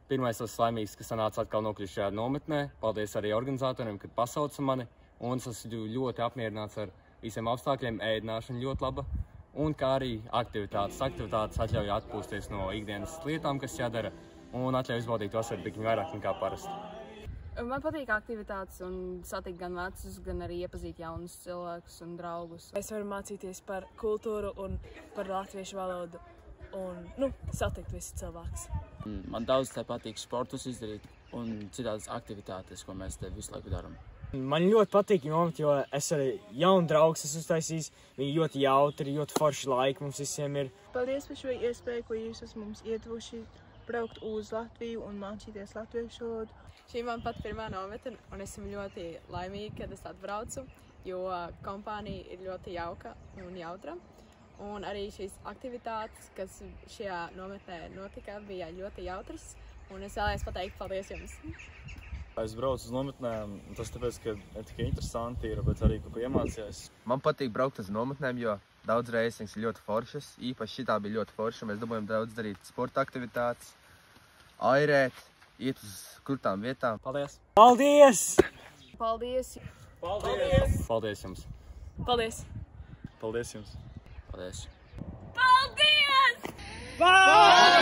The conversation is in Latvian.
Pirmais tas laimīgs, ka sanāca atkal nokļūt šajā nometnē. Paldies arī organizatoriem, kad pasauca mani. Un es esmu ļoti apmierināts ar visiem apstākļiem, ēdināšana ļoti laba. Un kā arī aktivitātes. Aktivitātes atļauj atpūsties no ikdienas lietām, kas jādara. Un atļauj izbaudīt vasaru bišķi vairāk nekā parasti. Man patīk aktivitātes un satikt gan vecus, gan arī iepazīt jaunus cilvēkus un draugus. Es varu mācīties par kultūru un par latviešu valodu un satikt visus cilvēkus. Man daudz te patīk sportus izdarīt un citādas aktivitātes, ko mēs te visu laiku darām. Man ļoti patīk nomet, jo es arī jaunu draugus esmu uztaisījis. Viņi ļoti jautri, ļoti forši laiki mums visiem ir. Paldies par šo iespēju, ko jūs esat mums iedevuši braukt uz Latviju un mācīties latviešu valodu. Šī man pat pirmā nometne, un esmu ļoti laimīga, kad es atbraucu, jo kompānija ir ļoti jauka un jautra. Un arī šīs aktivitātes, kas šajā nometnē notika, bija ļoti jautras, un es vēlējos pateikt paldies jums. Es braucu uz nometnēm, tas tāpēc, ka ne tikai interesanti ir, bet arī kaut ko iemācījās. Man patīk braukt uz nometnēm, jo daudz reizes viņas ir ļoti foršas. Īpaši šitā bija ļoti forša. Mēs dabūjām daudz darīt sporta aktivitātes, airēt, iet uz krūtām vietām. Paldies! Paldies! Paldies! Paldies! Paldies jums! Paldies! Paldies jums! Paldies! Paldies! Paldies!